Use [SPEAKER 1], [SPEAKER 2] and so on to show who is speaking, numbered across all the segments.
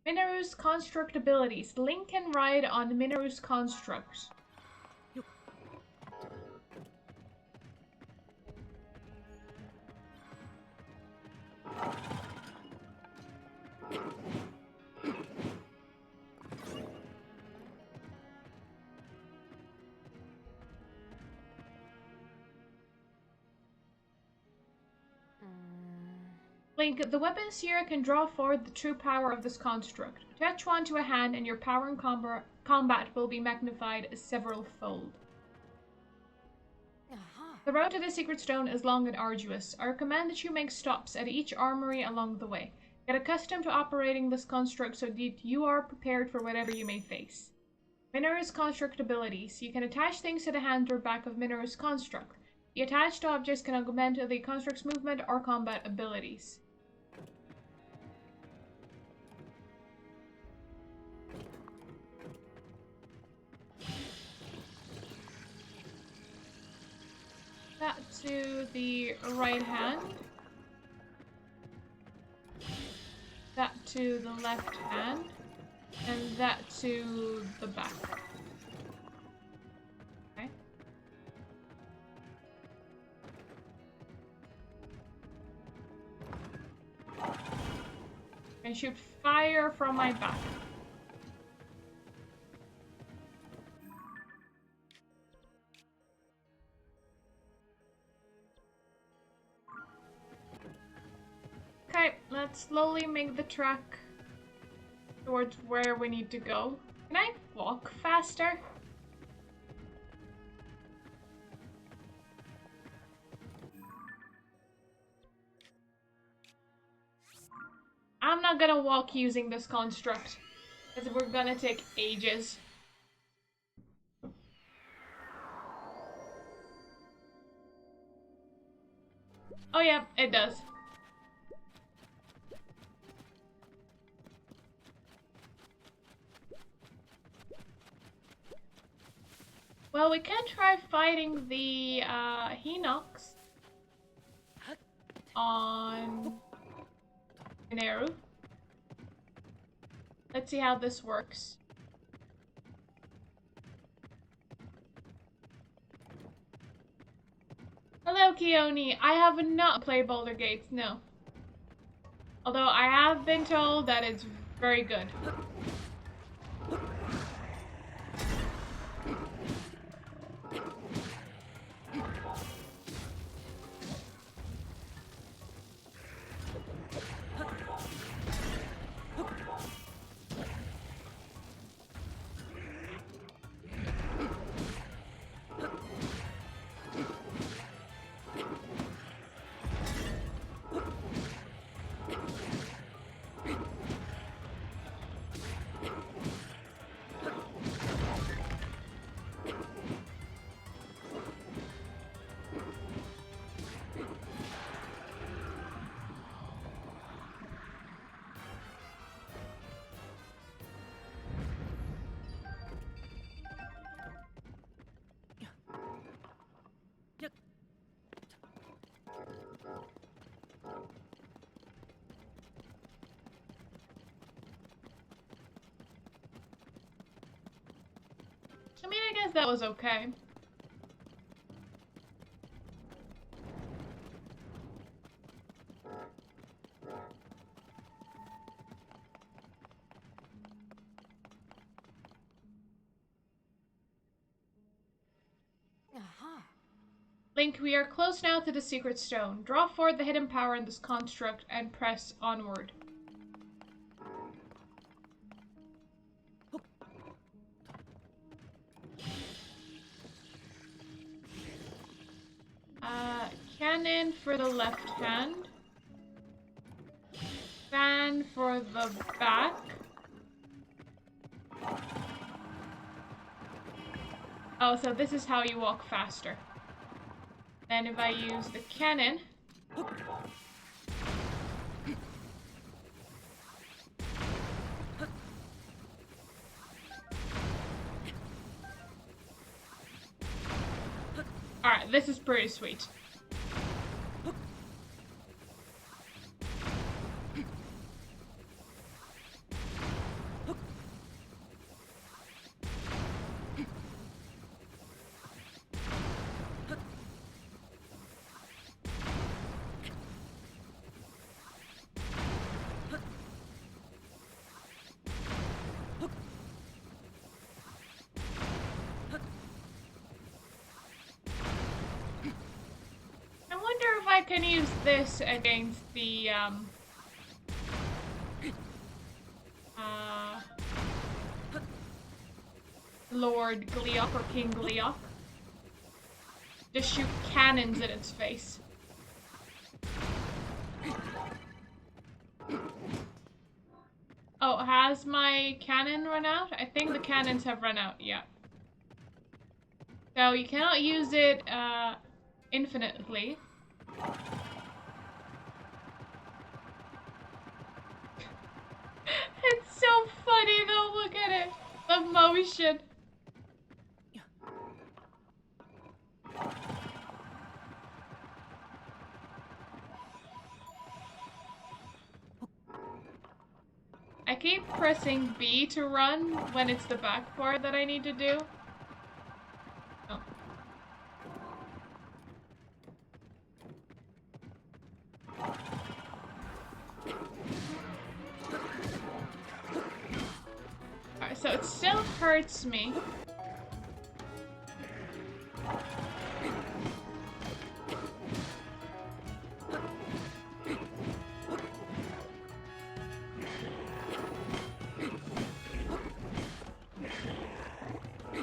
[SPEAKER 1] Minaru's construct abilities. Link can ride on Minaru's construct. Link, the weapon seer can draw forward the true power of this construct. Attach one to a hand and your power in combat will be magnified several-fold. The road to the secret stone is long and arduous. I recommend that you make stops at each armory along the way. Get accustomed to operating this construct so that you are prepared for whatever you may face. Minaru's construct abilities. You can attach things to the hand or back of Minaru's construct. The attached objects can augment the construct's movement or combat abilities. That to the right hand. That to the left hand. And that to the back. Okay. And shoot fire from my back. Okay, let's slowly make the track towards where we need to go. Can I walk faster? I'm not gonna walk using this construct, because we're gonna take ages. Oh yeah, it does. Well, we can try fighting the Hinox on Minaru. Let's see how this works. Hello, Keone. I have not played Boulder Gates, no. Although I have been told that it's very good. I mean, I guess that was okay. Link, we are close now to the secret stone. Draw forward the hidden power in this construct and press onward. Cannon for the left hand. Fan for the back. Oh, so this is how you walk faster. Then if I use the cannon... Alright, this is pretty sweet. can use this against the Lord Gleok or King Gleok. Just shoot cannons at its face. Oh, has my cannon run out? I think the cannons have run out, yeah. So you cannot use it infinitely. It's so funny though, look at it. The motion. I keep pressing B to run when it's the back part that I need to do. Oh. Alright, so it still hurts me.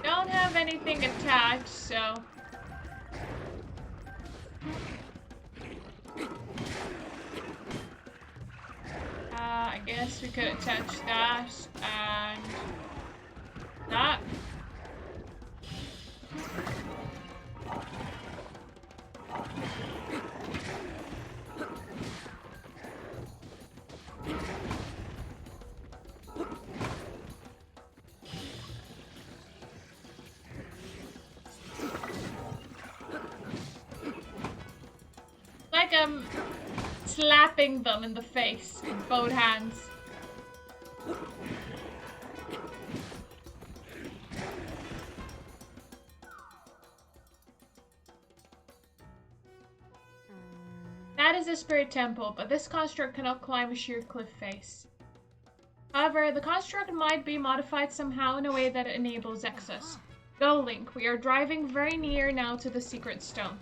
[SPEAKER 1] Don't have anything attached, so... I guess we could attach that and that. Like I'm slapping them in the face with both hands. That is a spirit temple, but this construct cannot climb a sheer cliff face. However, the construct might be modified somehow in a way that enables access. Go, Link. We are driving very near now to the secret stone.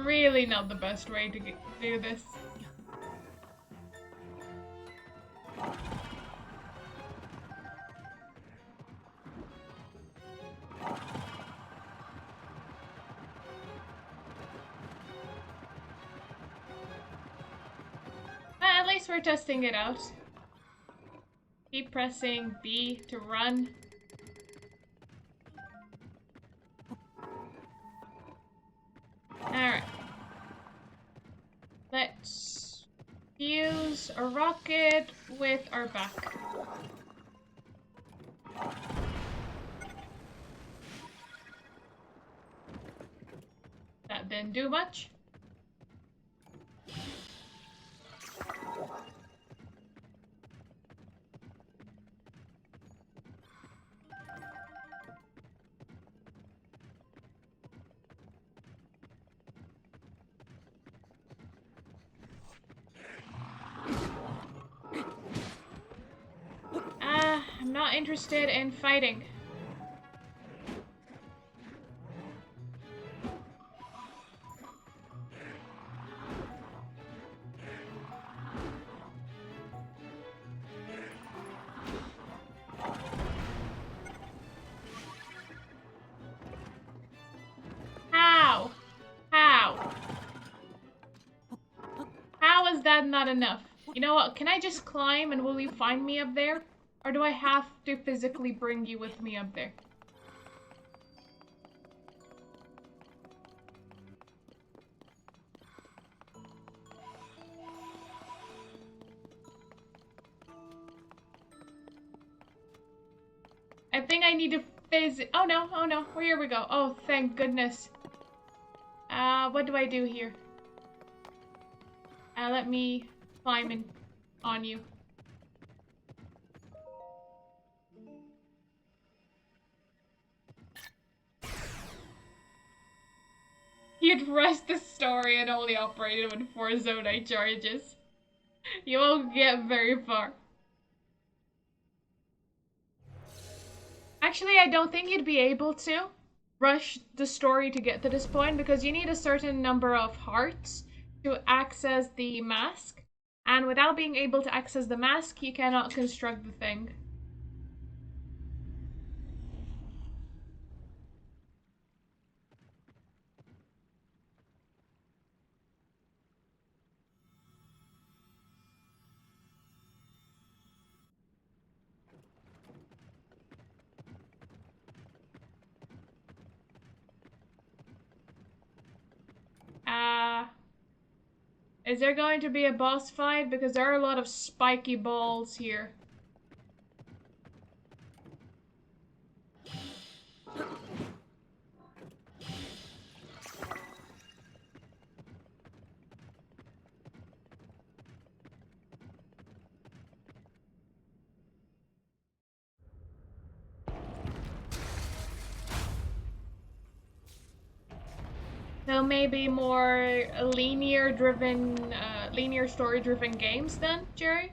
[SPEAKER 1] Really not the best way to do this. At least we're testing it out. Keep pressing B to run. Alright. Let's fuse a rocket with our back. That didn't do much. I'm not interested in fighting. How? How? was that not enough? You know what? Can I just climb and will you find me up there? Or do I have to physically bring you with me up there? I think I need to oh no, oh no, well, here we go. Oh, thank goodness. What do I do here? Let me climb in on you. You'd rest the story and only operate it with 4 Zonai charges. You won't get very far. Actually, I don't think you'd be able to rush the story to get to this point because you need a certain number of hearts to access the mask. And without being able to access the mask, you cannot construct the thing. Is there going to be a boss fight? Because there are a lot of spiky balls here. So maybe more linear story-driven games then, Jerry?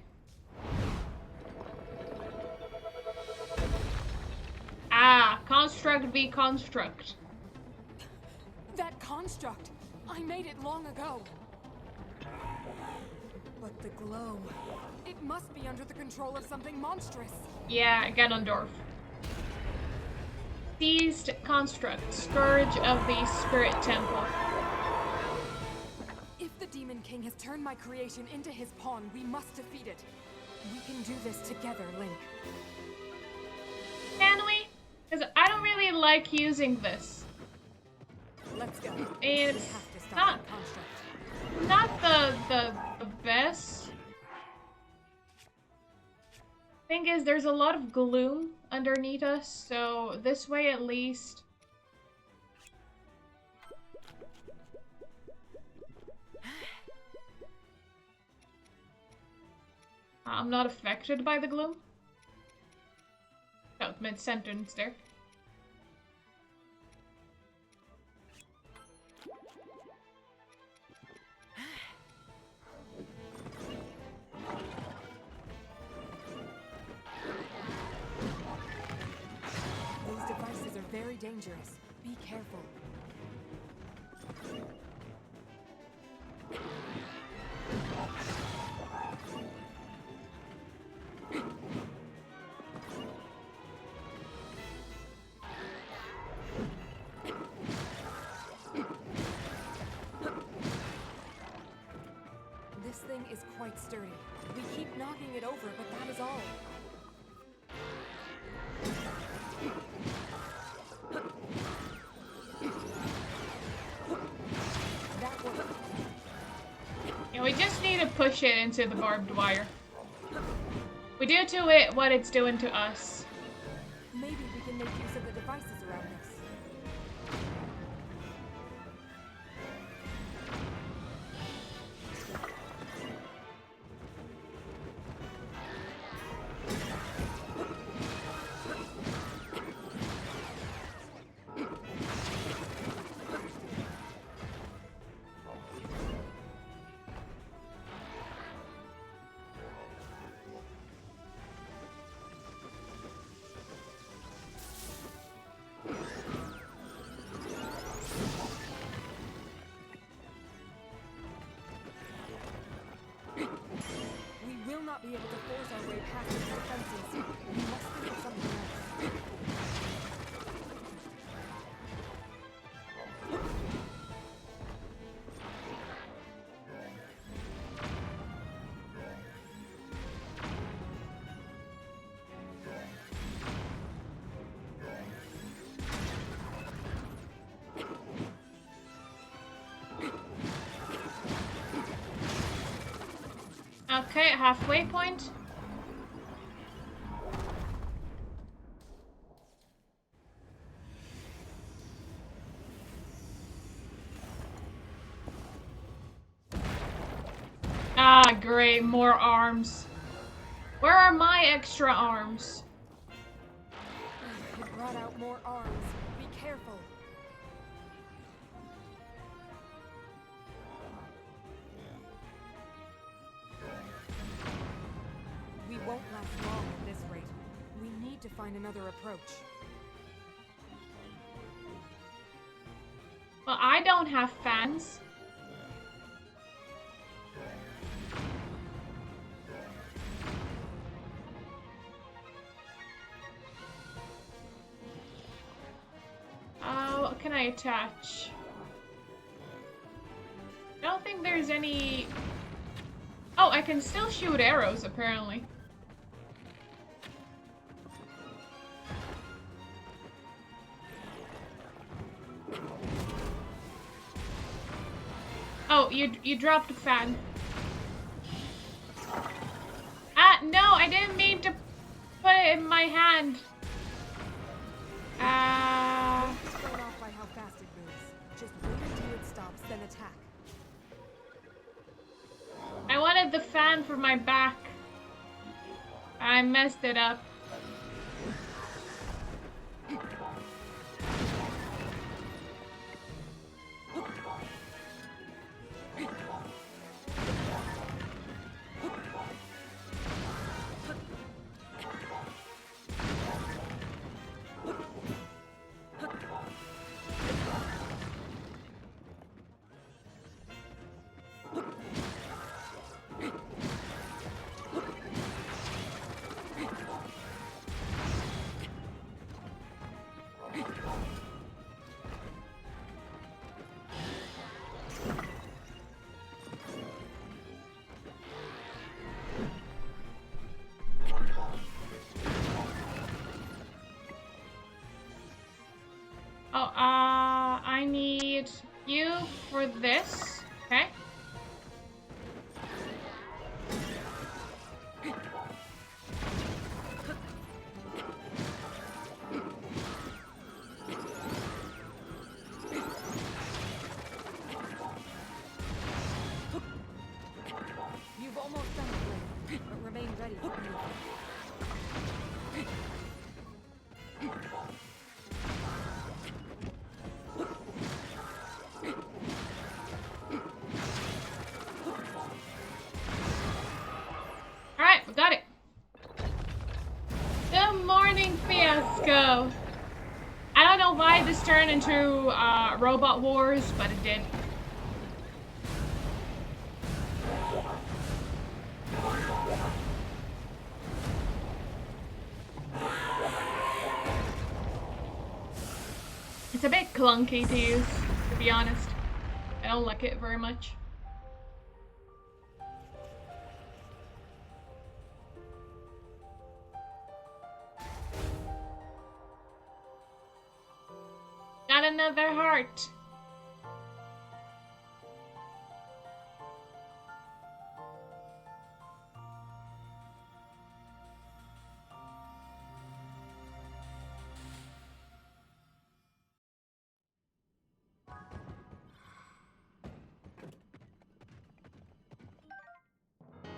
[SPEAKER 1] Construct v construct.
[SPEAKER 2] That construct! I made it long ago. But the glow... It must be under the control of something monstrous.
[SPEAKER 1] Yeah, Ganondorf. Seized construct, Scourge of the Spirit Temple.
[SPEAKER 2] If the Demon King has turned my creation into his pawn, we must defeat it. We can do this together, Link.
[SPEAKER 1] Can we? Because I don't really like using this.
[SPEAKER 2] Let's go.
[SPEAKER 1] It's not the best. Thing is, there's a lot of gloom underneath us, so this way at least. I'm not affected by the gloom. Oh, mid-sentence there.
[SPEAKER 2] Those devices are very dangerous. Be careful. This thing is quite sturdy. We keep knocking it over, but that is all. That worked.
[SPEAKER 1] Yeah, we just need to push it into the barbed wire. We do to it what it's doing to us.
[SPEAKER 2] Maybe we can make use of the devices around us. We will not be able to force our way past the defenses. We must think of something else.
[SPEAKER 1] Okay, halfway point. Ah, great, more arms. Where are my extra arms?
[SPEAKER 2] It brought out more arms. Be careful. We won't last long at this rate. We need to find another approach.
[SPEAKER 1] Well, I don't have fans. What can I attach? I don't think there's any... Oh, I can still shoot arrows, apparently. Oh, you dropped a fan. Ah, no, I didn't mean to put it in my hand.
[SPEAKER 2] Thrown off by how fast it moves. Just wait until it stops, then attack.
[SPEAKER 1] I wanted the fan for my back. I messed it up. Oh, I need you for this, okay?
[SPEAKER 2] You've almost done it, Blade, but remain ready for anything.
[SPEAKER 1] Alright, we got it. Good morning, Fiasco. I don't know why this turned into Robot Wars, but it did. It's a bit clunky to use, to be honest. I don't like it very much. Got another heart.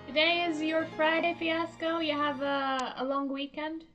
[SPEAKER 1] Today is your Friday, Fiasco. You have a long weekend.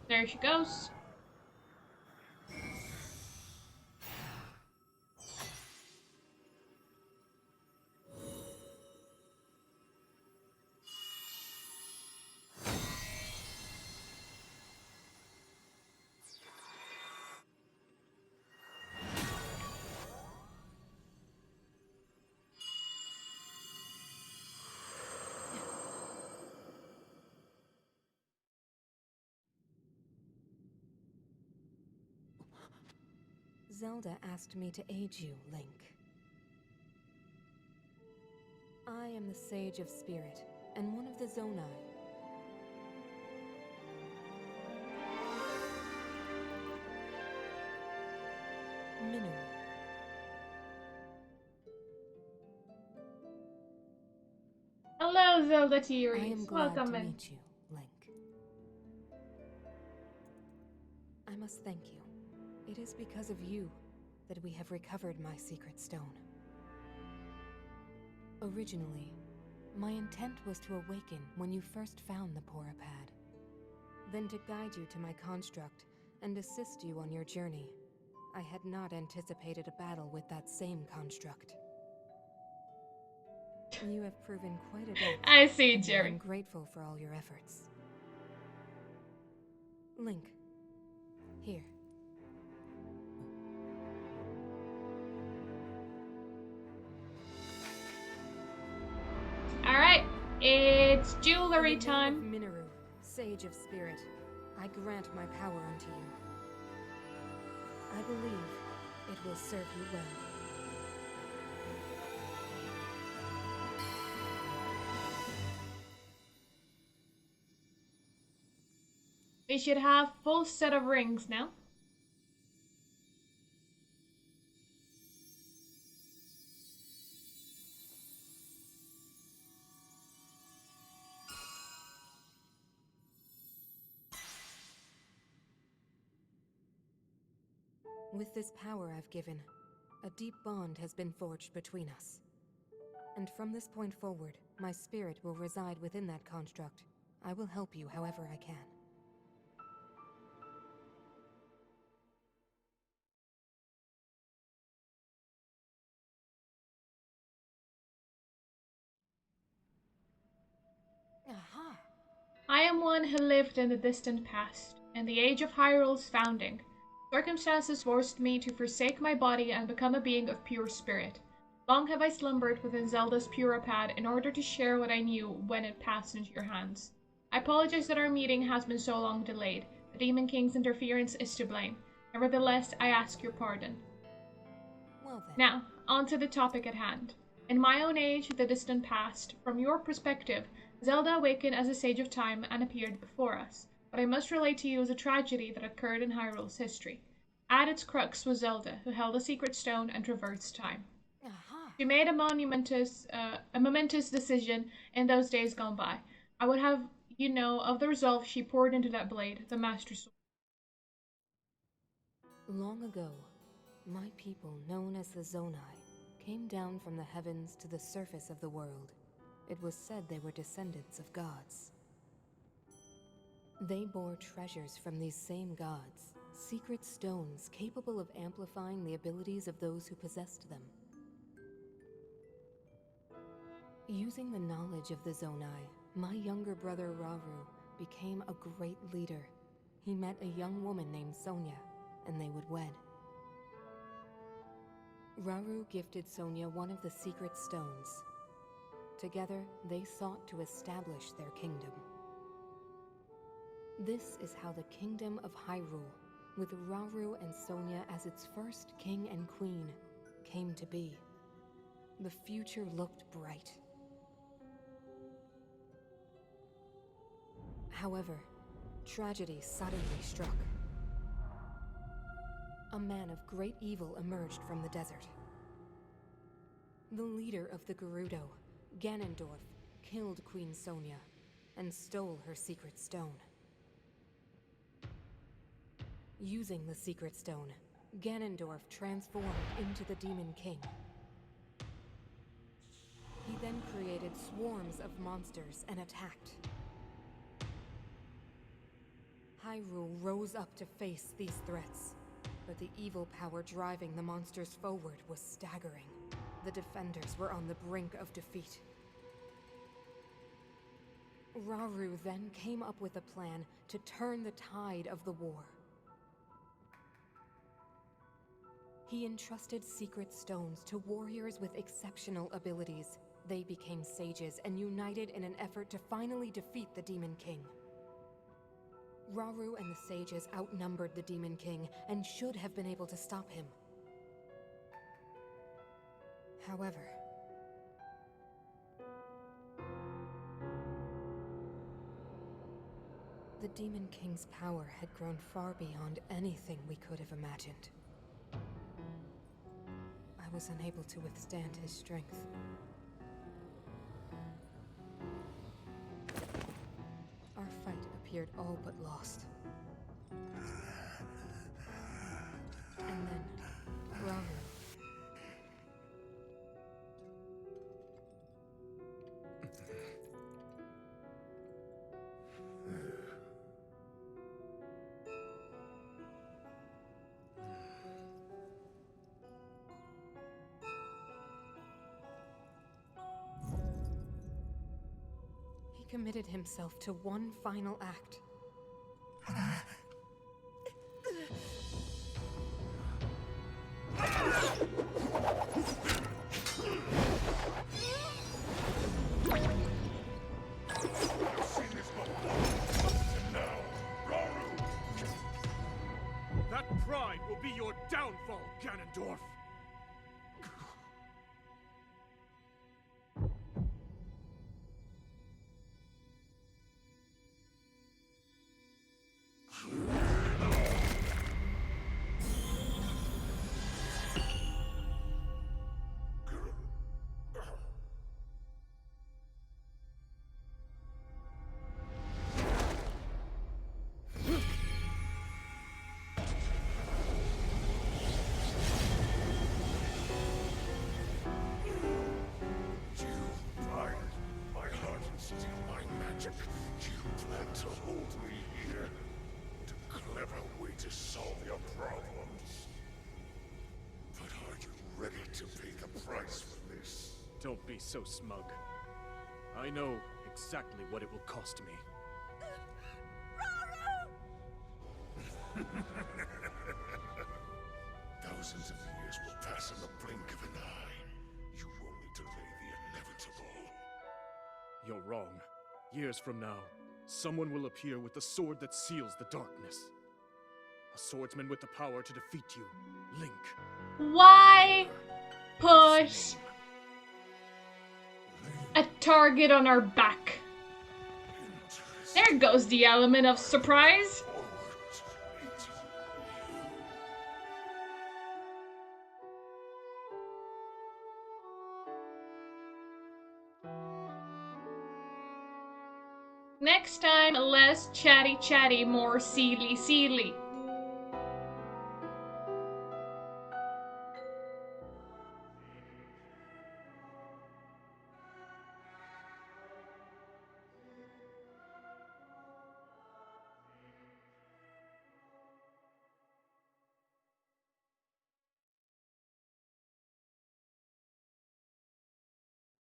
[SPEAKER 1] There she goes.
[SPEAKER 2] Zelda asked me to aid you, Link. I am the Sage of Spirit, and one of the Zonai. Mineral.
[SPEAKER 1] Hello, Zelda
[SPEAKER 2] I am
[SPEAKER 1] Tearies.
[SPEAKER 2] glad
[SPEAKER 1] Welcome
[SPEAKER 2] to
[SPEAKER 1] in.
[SPEAKER 2] meet you, Link. I must thank you. It is because of you that we have recovered my secret stone. Originally, my intent was to awaken when you first found the Porapad, then to guide you to my construct and assist you on your journey. I had not anticipated a battle with that same construct. You have proven quite adept.
[SPEAKER 1] I see,
[SPEAKER 2] and I
[SPEAKER 1] Jerry.
[SPEAKER 2] am grateful for all your efforts. Link, here.
[SPEAKER 1] Alright, it's jewelry
[SPEAKER 2] In the name
[SPEAKER 1] time.
[SPEAKER 2] of Minoru, Sage of Spirit, I grant my power unto you. I believe it will serve you well.
[SPEAKER 1] We should have full set of rings now.
[SPEAKER 2] With this power I've given, a deep bond has been forged between us. And from this point forward, my spirit will reside within that construct. I will help you however I can. Aha!
[SPEAKER 1] I am one who lived in the distant past, in the age of Hyrule's founding. Circumstances forced me to forsake my body and become a being of pure spirit. Long have I slumbered within Zelda's Purapad in order to share what I knew when it passed into your hands. I apologize that our meeting has been so long delayed. The Demon King's interference is to blame. Nevertheless, I ask your pardon.
[SPEAKER 2] Well then.
[SPEAKER 1] Now, on to the topic at hand. In my own age, the distant past, from your perspective, Zelda awakened as a Sage of Time and appeared before us. What I must relate to you is a tragedy that occurred in Hyrule's history. At its crux was Zelda, who held a secret stone and traversed time.
[SPEAKER 2] Aha!
[SPEAKER 1] She made a momentous decision in those days gone by. I would have you know of the resolve she poured into that blade, the Master Sword.
[SPEAKER 2] Long ago, my people, known as the Zonai, came down from the heavens to the surface of the world. It was said they were descendants of gods. They bore treasures from these same gods, secret stones capable of amplifying the abilities of those who possessed them. Using the knowledge of the Zonai, my younger brother Rauru became a great leader. He met a young woman named Sonia, and they would wed. Rauru gifted Sonia one of the secret stones. Together, they sought to establish their kingdom. This is how the Kingdom of Hyrule, with Rauru and Sonia as its first king and queen, came to be. The future looked bright. However, tragedy suddenly struck. A man of great evil emerged from the desert. The leader of the Gerudo, Ganondorf, killed Queen Sonia and stole her secret stone. Using the secret stone, Ganondorf transformed into the Demon King. He then created swarms of monsters and attacked. Hyrule rose up to face these threats, but the evil power driving the monsters forward was staggering. The defenders were on the brink of defeat. Rauru then came up with a plan to turn the tide of the war. He entrusted secret stones to warriors with exceptional abilities. They became sages and united in an effort to finally defeat the Demon King. Rauru and the sages outnumbered the Demon King and should have been able to stop him. However, the Demon King's power had grown far beyond anything we could have imagined. I was unable to withstand his strength. Our fight appeared all but lost. And then, Rauru. He committed himself to one final act.
[SPEAKER 3] That pride will be your downfall, Ganondorf!
[SPEAKER 4] You plan to hold me here? What a clever way to solve your problems. But are you ready to pay the price for this?
[SPEAKER 3] Don't be so smug. I know exactly what it will cost me.
[SPEAKER 4] Thousands of years will pass in the blink of an eye. You only delay the inevitable.
[SPEAKER 3] You're wrong. Years from now, someone will appear with the sword that seals the darkness. A swordsman with the power to defeat you, Link.
[SPEAKER 1] Why push a target on our back? There goes the element of surprise. Next time, less chatty, more seely.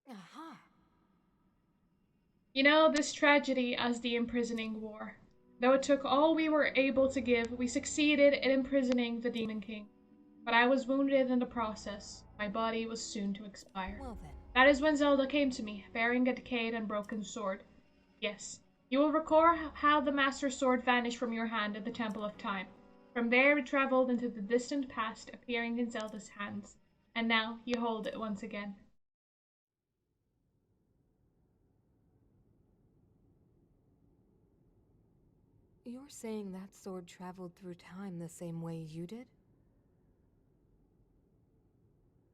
[SPEAKER 2] Aha!
[SPEAKER 1] You know, this tragedy as the imprisoning war. Though it took all we were able to give, we succeeded in imprisoning the Demon King. But I was wounded in the process. My body was soon to expire.
[SPEAKER 2] Well then.
[SPEAKER 1] That is when Zelda came to me, bearing a decayed and broken sword. Yes, you will recall how the Master Sword vanished from your hand at the Temple of Time. From there it traveled into the distant past, appearing in Zelda's hands. And now you hold it once again.
[SPEAKER 2] You're saying that sword traveled through time the same way you did?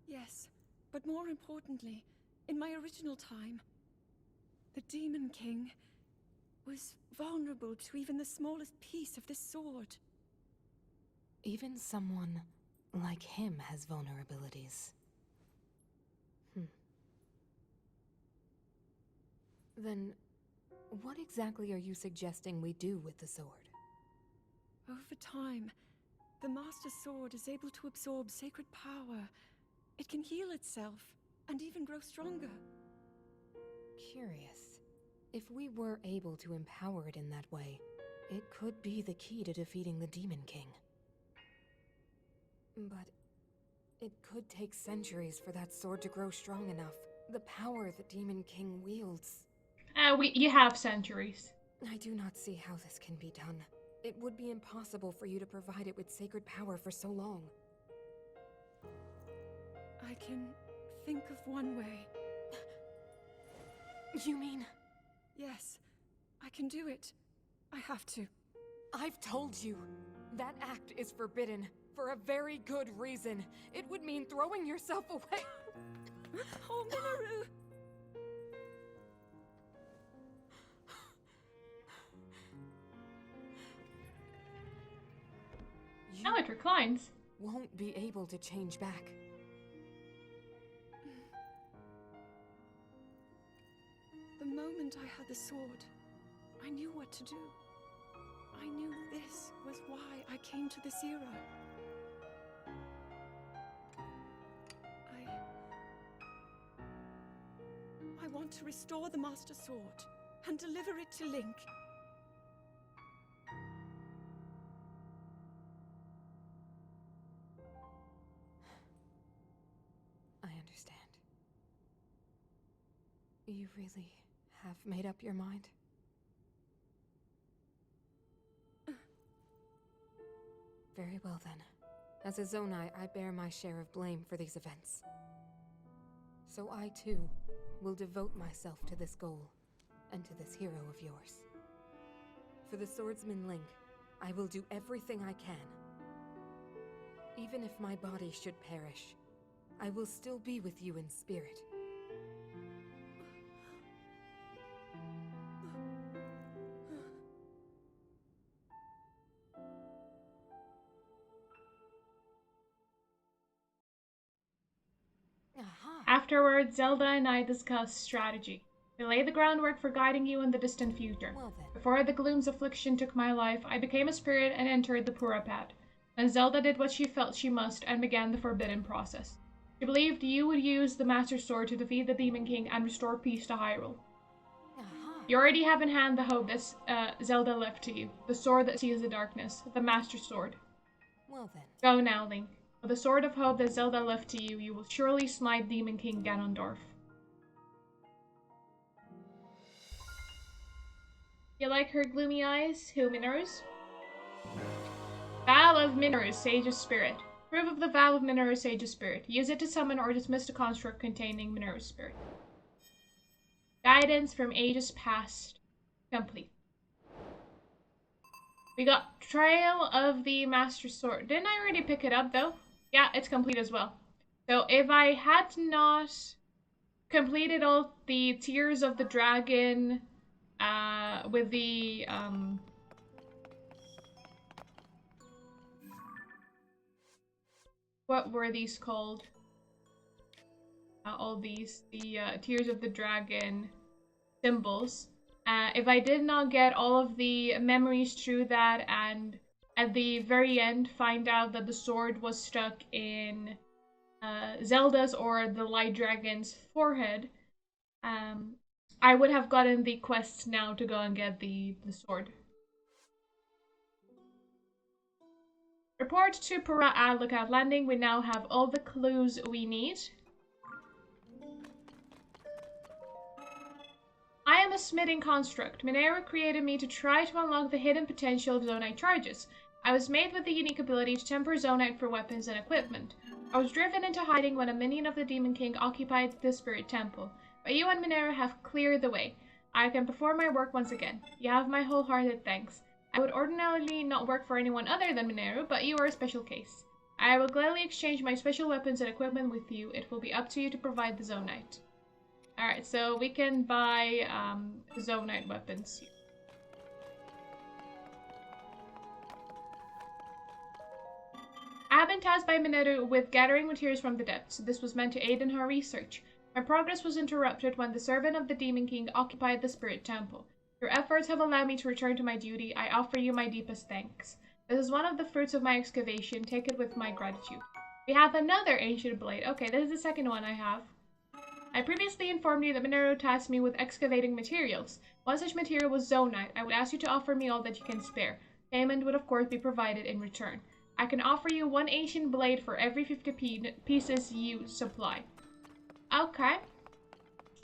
[SPEAKER 5] Yes, but more importantly, in my original time, the Demon King was vulnerable to even the smallest piece of this sword.
[SPEAKER 2] Even someone like him has vulnerabilities. Then, what exactly are you suggesting we do with the sword?
[SPEAKER 5] Over time, the Master Sword is able to absorb sacred power. It can heal itself, and even grow stronger.
[SPEAKER 2] Curious. If we were able to empower it in that way, it could be the key to defeating the Demon King. But it could take centuries for that sword to grow strong enough. The power the Demon King wields.
[SPEAKER 1] You have centuries.
[SPEAKER 2] I do not see how this can be done. It would be impossible for you to provide it with sacred power for so long.
[SPEAKER 5] I can think of one way.
[SPEAKER 2] You mean...
[SPEAKER 5] Yes, I can do it. I have to.
[SPEAKER 2] I've told you. That act is forbidden. For a very good reason. It would mean throwing yourself away.
[SPEAKER 5] Oh, Minoru!
[SPEAKER 1] Now it reclines.
[SPEAKER 2] Won't be able to change back.
[SPEAKER 5] The moment I had the sword, I knew what to do. I knew this was why I came to this era. I want to restore the Master Sword and deliver it to Link.
[SPEAKER 2] I understand. You really have made up your mind? Very well then. As a Zonai, I bear my share of blame for these events. So I too will devote myself to this goal, and to this hero of yours. For the swordsman Link, I will do everything I can. Even if my body should perish, I will still be with you in spirit.
[SPEAKER 1] Afterwards, Zelda and I discussed strategy. We laid the groundwork for guiding you in the distant future.
[SPEAKER 2] Well then.
[SPEAKER 1] Before the gloom's affliction took my life, I became a spirit and entered the Purapad. Then Zelda did what she felt she must and began the forbidden process. She believed you would use the Master Sword to defeat the Demon King and restore peace to Hyrule. You already have in hand the hope that Zelda left to you, the sword that seals the darkness, the Master Sword.
[SPEAKER 2] Well then.
[SPEAKER 1] Go now, Link. With the sword of hope that Zelda left to you, you will surely smite Demon King Ganondorf. You like her gloomy eyes? Who, Minoru's? Vow of Minoru, Sage of Spirit. Proof of the Vow of Minoru, Sage of Spirit. Use it to summon or dismiss a construct containing Minoru's spirit. Guidance from ages past. Complete. We got Trail of the Master Sword. Didn't I already pick it up, though? Yeah, it's complete as well. So if I had not completed all the Tears of the Dragon with the what were these called? All these, the Tears of the Dragon symbols. If I did not get all of the memories through that and at the very end find out that the sword was stuck in Zelda's or the Light Dragon's forehead, I would have gotten the quests now to go and get the sword. Report to Pura at Lookout Landing. We now have all the clues we need. I am a smithing construct. Mineru created me to try to unlock the hidden potential of Zonite charges. I was made with the unique ability to temper Zonite for weapons and equipment. I was driven into hiding when a minion of the Demon King occupied the Spirit Temple, but you and Mineru have cleared the way. I can perform my work once again. You have my wholehearted thanks. I would ordinarily not work for anyone other than Mineru, but you are a special case. I will gladly exchange my special weapons and equipment with you. It will be up to you to provide the Zonite. Alright, so we can buy Zonite weapons. I have been tasked by Mineru with gathering materials from the depths. This was meant to aid in her research. My progress was interrupted when the servant of the Demon King occupied the Spirit Temple. Your efforts have allowed me to return to my duty. I offer you my deepest thanks. This is one of the fruits of my excavation. Take it with my gratitude. We have another ancient blade. Okay, this is the second one I have. I previously informed you that Mineru tasked me with excavating materials. One such material was Zonite. I would ask you to offer me all that you can spare. Payment would of course be provided in return. I can offer you one ancient blade for every 50 pieces you supply. Okay.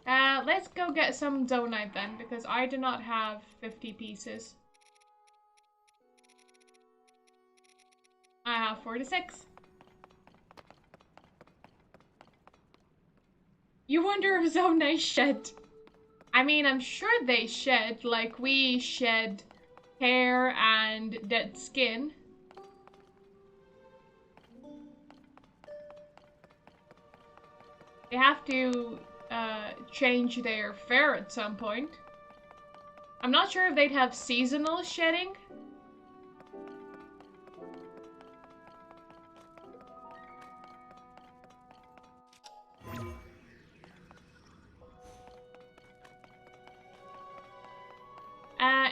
[SPEAKER 1] Let's go get some Zonite then, because I do not have 50 pieces. I have 46. You wonder if Zonai shed. I mean, I'm sure they shed, like we shed hair and dead skin. They have to change their fur at some point. I'm not sure if they'd have seasonal shedding.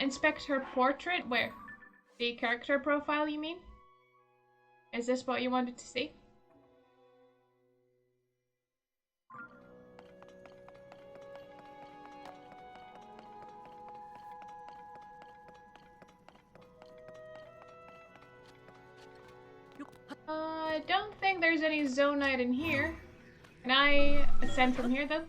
[SPEAKER 1] Inspect her portrait. Where? The character profile, you mean? Is this what you wanted to see? I don't think there's any Zonite in here. Can I ascend from here, though?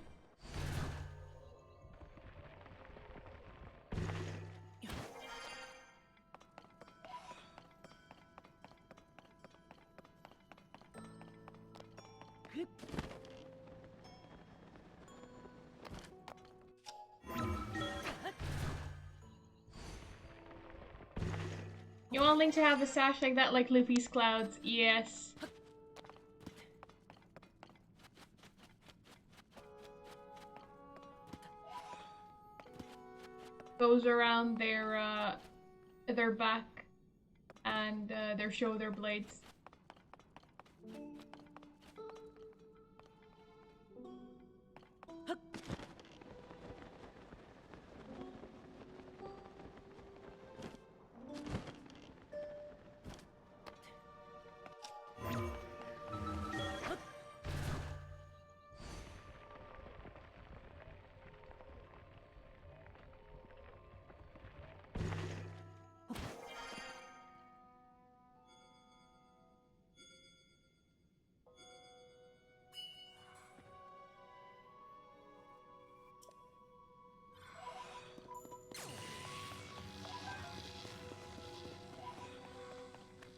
[SPEAKER 1] You want Link to have a sash like that, like Luffy's clouds? Yes. Goes around their back and their shoulder blades.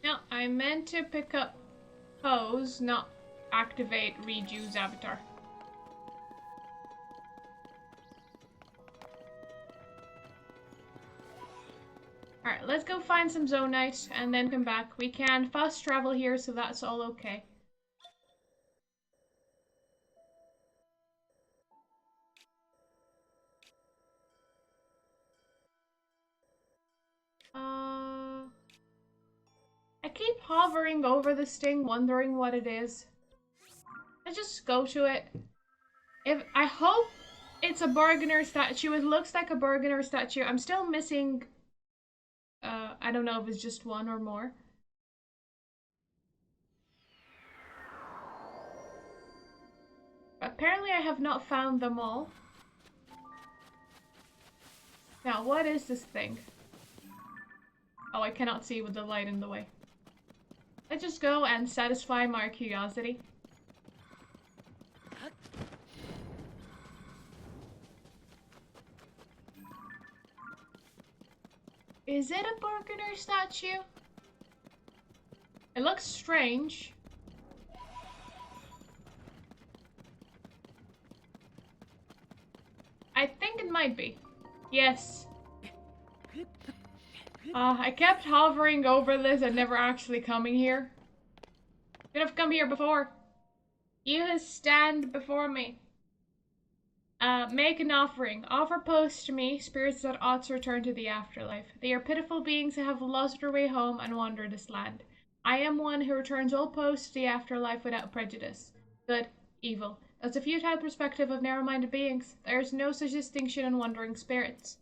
[SPEAKER 1] Now, I meant to pick up pose, not activate Riju's avatar. Alright, let's go find some Zonite and then come back. We can fast travel here, so that's all okay. I keep hovering over this thing, wondering what it is. Let's just go to it. I hope it's a bargainer statue. It looks like a bargainer statue. I'm still missing... I don't know if it's just one or more. But apparently I have not found them all. Now, what is this thing? Oh, I cannot see with the light in the way. Let's just go and satisfy my curiosity. Is it a bargainer statue? It looks strange. I think it might be. Yes. I kept hovering over this and never actually coming here. Should have come here before. You stand before me. Make an offering. Offer posts to me, spirits that ought to return to the afterlife. They are pitiful beings who have lost their way home and wander this land. I am one who returns all posts to the afterlife without prejudice. Good, evil. That's a futile perspective of narrow-minded beings. There is no such distinction in wandering spirits.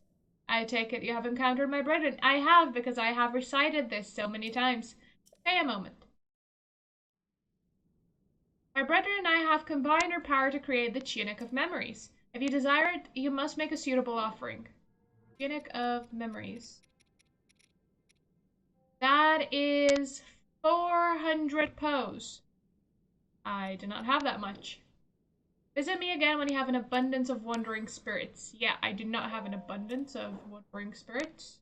[SPEAKER 1] I take it you have encountered my brethren. I have, because I have recited this so many times. Stay a moment. My brethren and I have combined our power to create the Tunic of Memories. If you desire it, you must make a suitable offering. Tunic of Memories. That is 400 pose. I do not have that much. Visit me again when you have an abundance of wandering spirits. Yeah, I do not have an abundance of wandering spirits.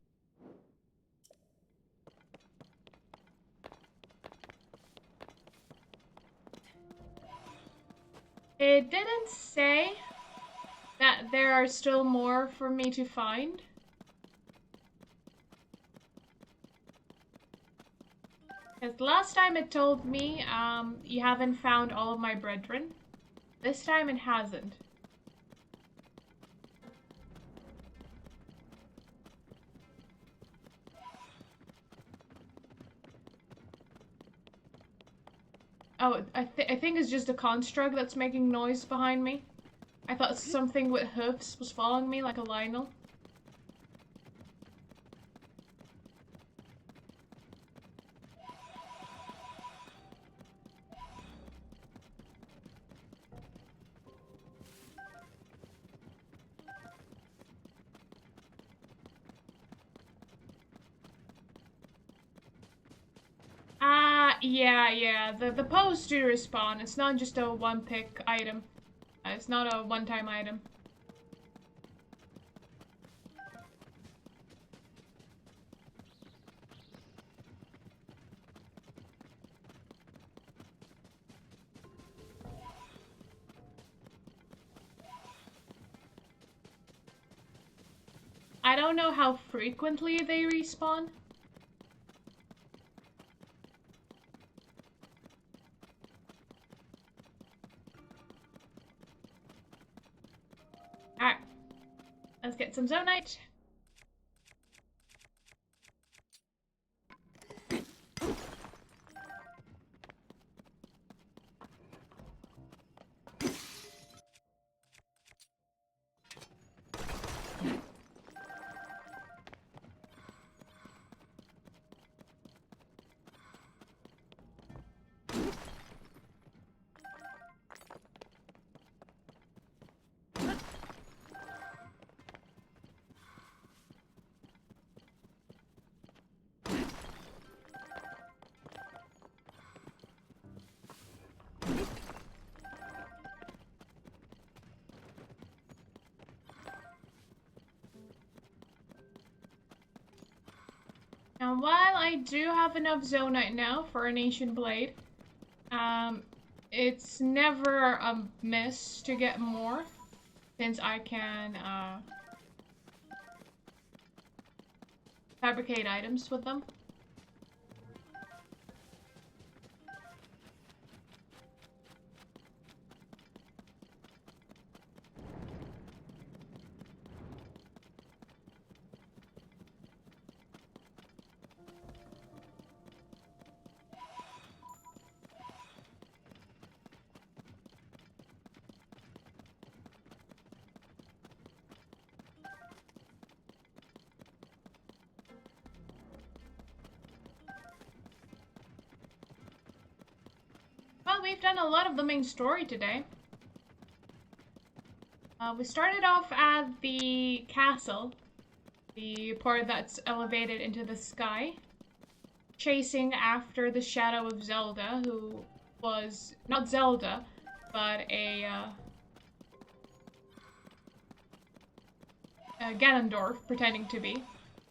[SPEAKER 1] It didn't say that there are still more for me to find. Because last time it told me, you haven't found all of my brethren. This time it hasn't. Oh, I think it's just a construct that's making noise behind me. I thought something with hoofs was following me like a Lionel. Yeah. The pose do respawn. It's not just a one-pick item. It's not a one-time item. I don't know how frequently they respawn. Alright. Let's get some Zonite. And while I do have enough Zonite now for an Ancient Blade, it's never a miss to get more, since I can fabricate items with them. Well, we've done a lot of the main story today. We started off at the castle, the part that's elevated into the sky, chasing after the shadow of Zelda, who was not Zelda, but a Ganondorf pretending to be,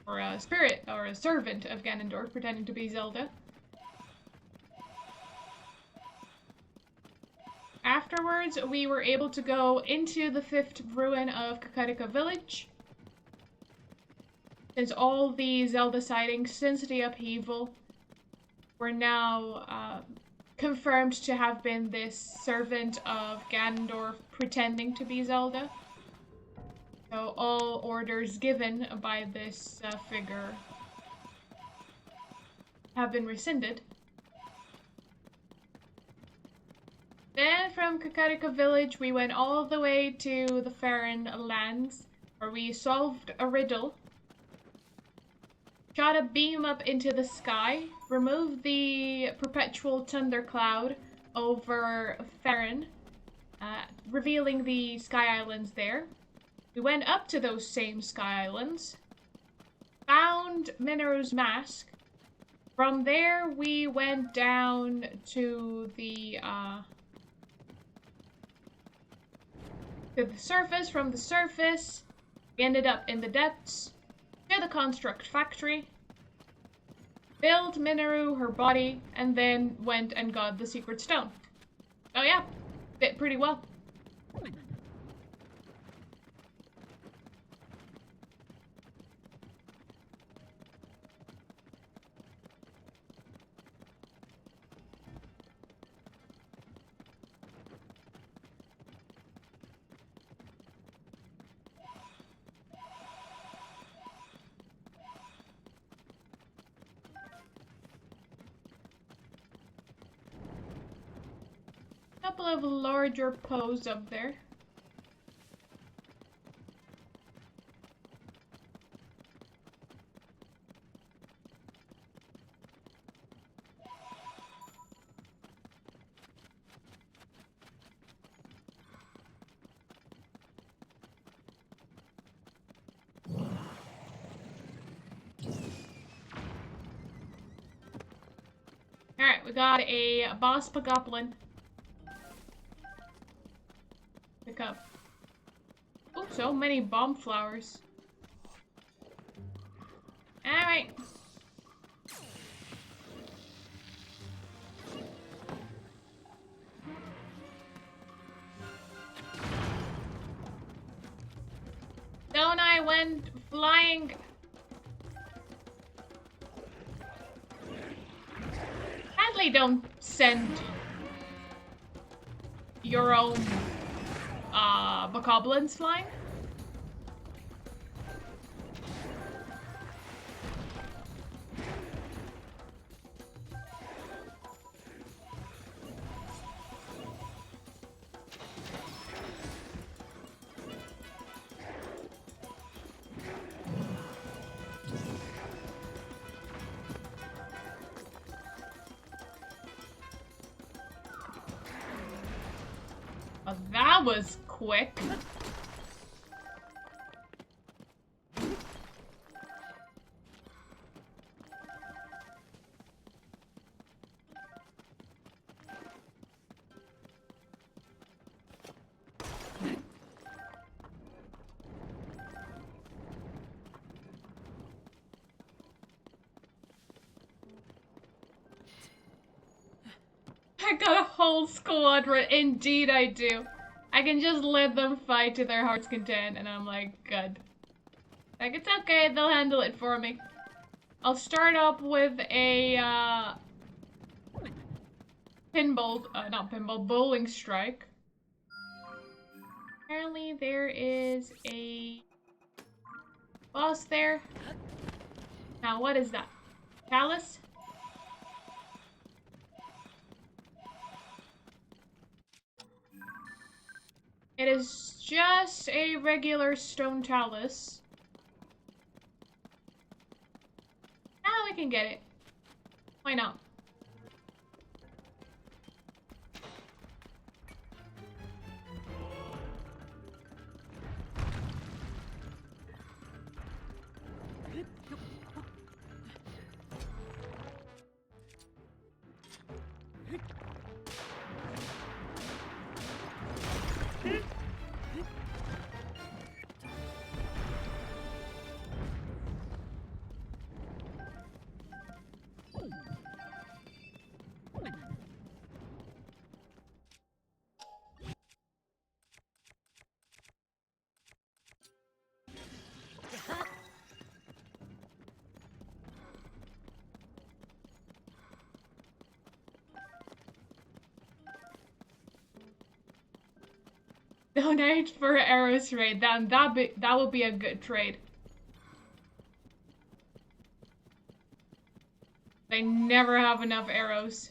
[SPEAKER 1] or a spirit, or a servant of Ganondorf pretending to be Zelda. Afterwards, we were able to go into the 5th ruin of Kakarika Village. Since all the Zelda sightings since the upheaval were now confirmed to have been this servant of Ganondorf pretending to be Zelda. So all orders given by this figure have been rescinded. Then from Kakarika Village, we went all the way to the Farron lands, where we solved a riddle, shot a beam up into the sky, removed the perpetual thundercloud over Farron, revealing the Sky Islands there. We went up to those same Sky Islands, found Mineru's mask. From there, we went down to the surface. From the surface, we ended up in the depths, to the construct factory, built Mineru her body, and then went and got the secret stone. Oh yeah, fit pretty well. Couple of larger poes up there. Alright, we got a boss goblin. Pick up. Oh, so many bomb flowers. Alright. Don't I went flying. Sadly, don't send your own bokoblins flying. Oh, that was quick. I got a whole squadron. Indeed I do. I can just let them fight to their heart's content, and I'm like, good. Like, it's okay, they'll handle it for me. I'll start up with a, not pinball, bowling strike. Apparently there is a boss there. Now, what is that? Chalice? It is just a regular stone chalice. Now we can get it. Why not? Donate for arrows trade. That would be a good trade. They never have enough arrows.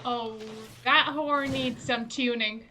[SPEAKER 1] Oh, that horn needs some tuning.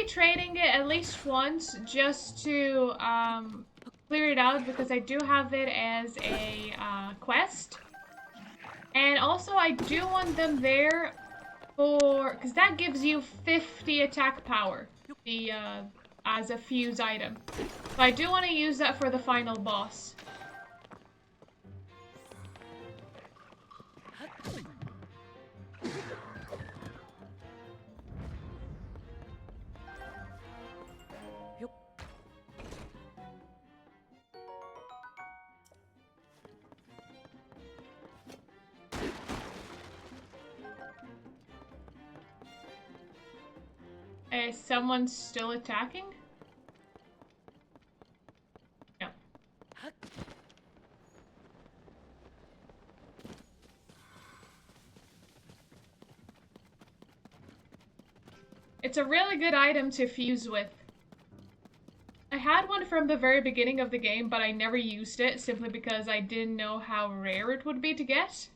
[SPEAKER 1] be trading it at least once just to clear it out because I do have it as a quest. And also I do want them there for, because that gives you 50 attack power, the as a fuse item. So I do want to use that for the final boss. Is someone still attacking? No. It's a really good item to fuse with. I had one from the very beginning of the game, but I never used it simply because I didn't know how rare it would be to get.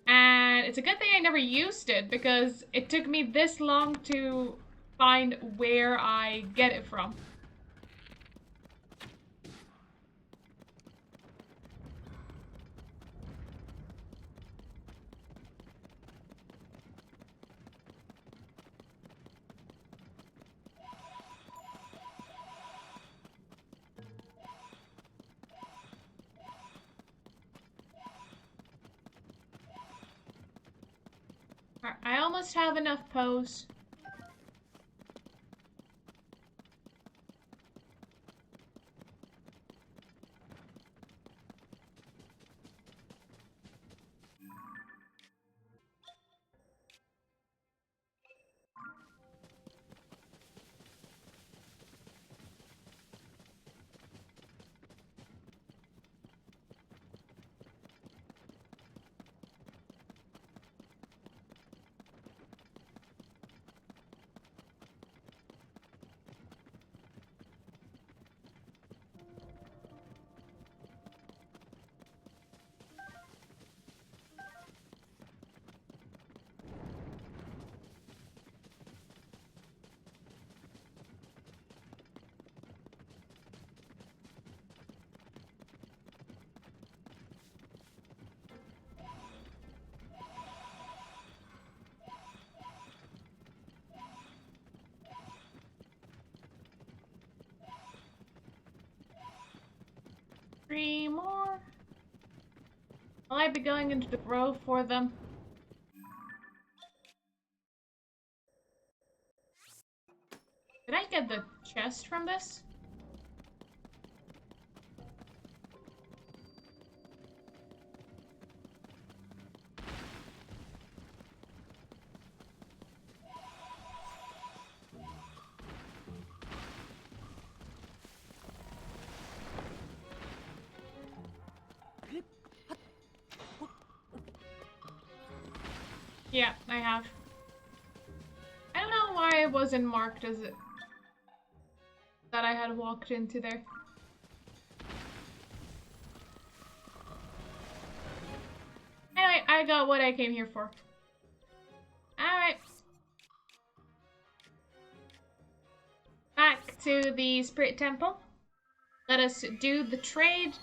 [SPEAKER 1] And it's a good thing I never used it because it took me this long to find where I get it from. Alright, I almost have enough pose. Three more. Will I be going into the grove for them? Did I get the chest from this? Yeah, I have. I don't know why it wasn't marked as it that I had walked into there. Anyway, I got what I came here for. Alright. Back to the Spirit Temple. Let us do the trade